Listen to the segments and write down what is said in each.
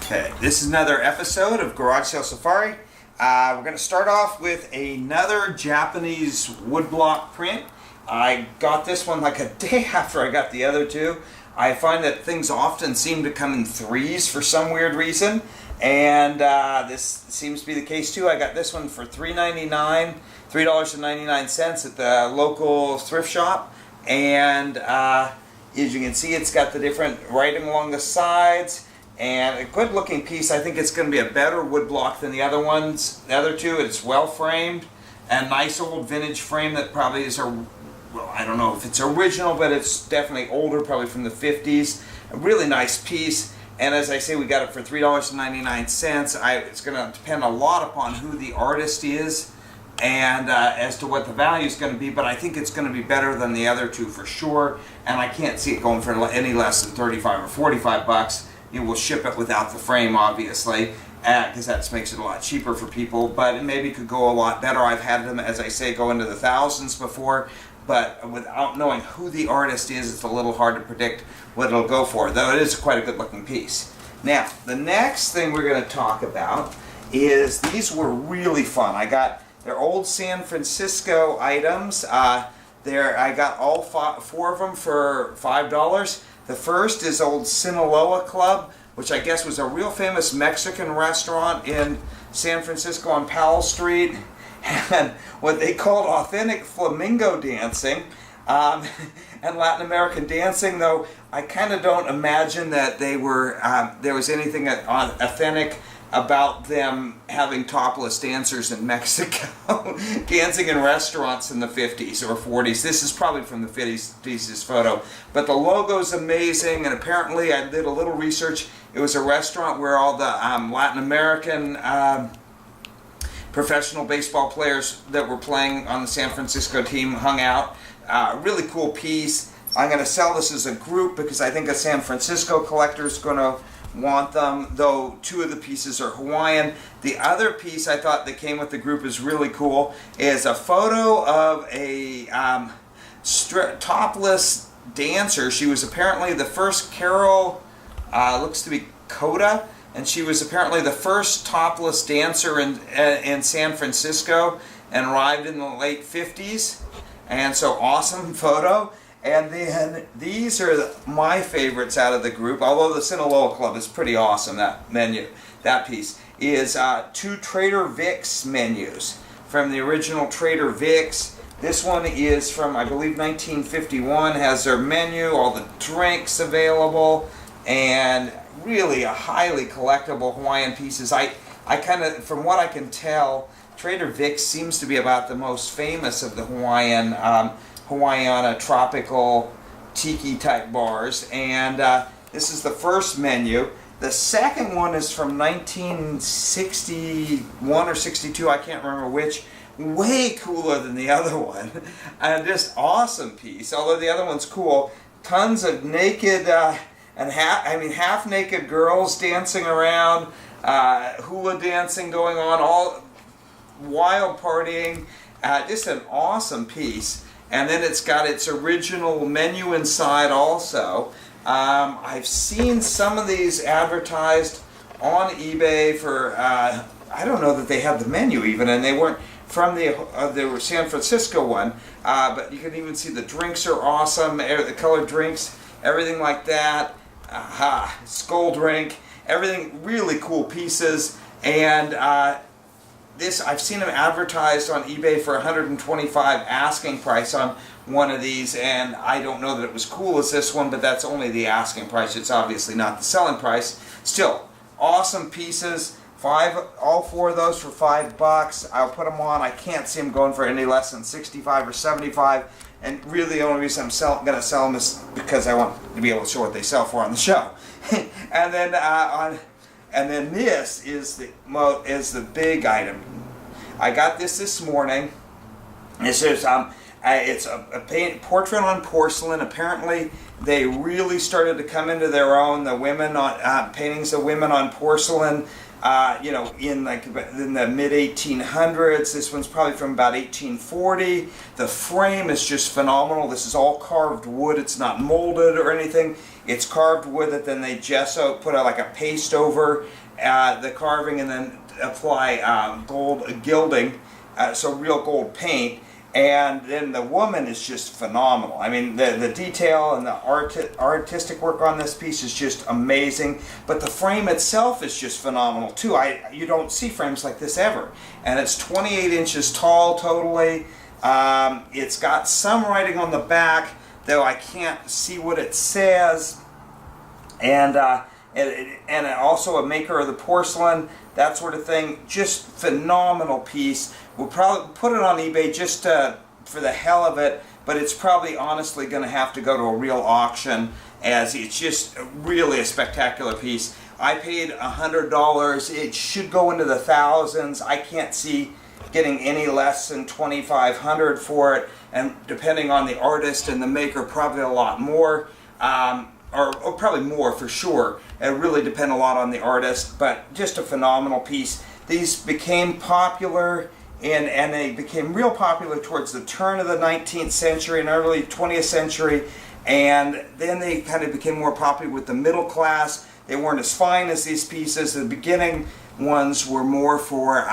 Okay, this is another episode of Garage Sale Safari. We're going to start off with another Japanese woodblock print. I got this one like a day after I got the other two. I find that things often seem to come in threes for some weird reason, and this seems to be the case too. I got this one for $3.99 at the local thrift shop, and as you can see, it's got the different writing along the sides. And a good looking piece. I think it's going to be a better woodblock than the other ones. The other two, it's well framed. A nice old vintage frame that probably is well, I don't know if it's original, but it's definitely older, probably from the 50s. A really nice piece. And as I say, we got it for $3.99. It's going to depend a lot upon who the artist is and as to what the value is going to be, but I think it's going to be better than the other two for sure. And I can't see it going for any less than 35 or 45 bucks. You will ship it without the frame, obviously, because that makes it a lot cheaper for people, but it maybe could go a lot better. I've had them, as I say, go into the thousands before, but without knowing who the artist is, it's a little hard to predict what it'll go for, though it is quite a good looking piece. Now, the next thing we're going to talk about is, these were really fun. They're old San Francisco items. I got all four of them for $5. The first is old Sinaloa Club, which I guess was a real famous Mexican restaurant in San Francisco on Powell Street, and what they called authentic flamingo dancing and Latin American dancing, though I kind of don't imagine that there was anything authentic about them having topless dancers in Mexico dancing in restaurants in the 50s or 40s. This is probably from the 50s, this photo. But the logo's amazing, and apparently I did a little research. It was a restaurant where all the Latin American professional baseball players that were playing on the San Francisco team hung out. Really cool piece. I'm going to sell this as a group because I think a San Francisco collector is going to want them, though two of the pieces are Hawaiian. The other piece I thought that came with the group is really cool, is a photo of a topless dancer. She was apparently the first Carol, looks to be Coda, and she was apparently the first topless dancer in San Francisco and arrived in the late 50s, and so awesome photo. And then these are my favorites out of the group, although the Sinaloa Club is pretty awesome. That piece is two Trader Vic's menus from the original Trader Vic's. This one is from, I believe, 1951, has their menu, all the drinks available, and really a highly collectible Hawaiian pieces. I kind of, from what I can tell, Trader Vic's seems to be about the most famous of the Hawaiiana tropical tiki type bars, and this is the first menu. The second one is from 1961 or 62, I can't remember which. Way cooler than the other one, and just awesome piece. Although the other one's cool, tons of naked and half naked girls dancing around, hula dancing going on, all wild partying. Just an awesome piece. And then it's got its original menu inside also. I've seen some of these advertised on eBay for, I don't know that they had the menu even, and they weren't from the San Francisco one, but you can even see the drinks are awesome, the colored drinks, everything like that. Skull drink, everything, really cool pieces. And this, I've seen them advertised on eBay for $125 asking price on one of these, and I don't know that it was cool as this one, but that's only the asking price. It's obviously not the selling price. Still, awesome pieces. All four of those for $5. I'll put them on. I can't see them going for any less than 65 or 75. And really, the only reason I'm going to sell them is because I want to be able to show what they sell for on the show. And then this is the big item. I got this morning. This is it's a portrait on porcelain. Apparently, they really started to come into their own. The women on paintings of women on porcelain. In the mid 1800s. This one's probably from about 1840. The frame is just phenomenal. This is all carved wood. It's not molded or anything. It's carved with it, then they gesso, put like a paste over the carving, and then apply gold gilding, so real gold paint. And then the woman is just phenomenal. I mean, the detail and the artistic work on this piece is just amazing. But the frame itself is just phenomenal too. You don't see frames like this ever. And it's 28 inches tall totally. It's got some writing on the back, though I can't see what it says. And also a maker of the porcelain, that sort of thing. Just phenomenal piece. We'll probably put it on eBay just for the hell of it, but it's probably honestly going to have to go to a real auction, as it's just really a spectacular piece. I paid $100. It should go into the thousands. I can't see getting any less than $2,500 for it, and depending on the artist and the maker, probably a lot more. Or probably more for sure. It really depends a lot on the artist, but just a phenomenal piece. These became popular, and they became real popular towards the turn of the 19th century and early 20th century, and then they kind of became more popular with the middle class. They weren't as fine as these pieces. The beginning ones were more for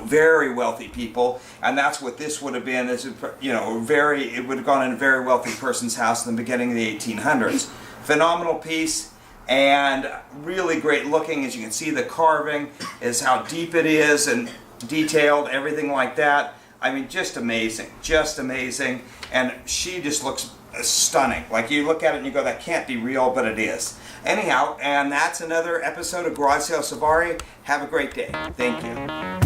very wealthy people, and that's what this would have been. Is it would have gone in a very wealthy person's house in the beginning of the 1800s. Phenomenal piece, and really great looking. As you can see, the carving is how deep it is and detailed, everything like that. I mean, just amazing, and she just looks stunning. Like, you look at it and you go, that can't be real, but it is. Anyhow, and that's another episode of Garage Sale Safari. Have a great day. Thank you.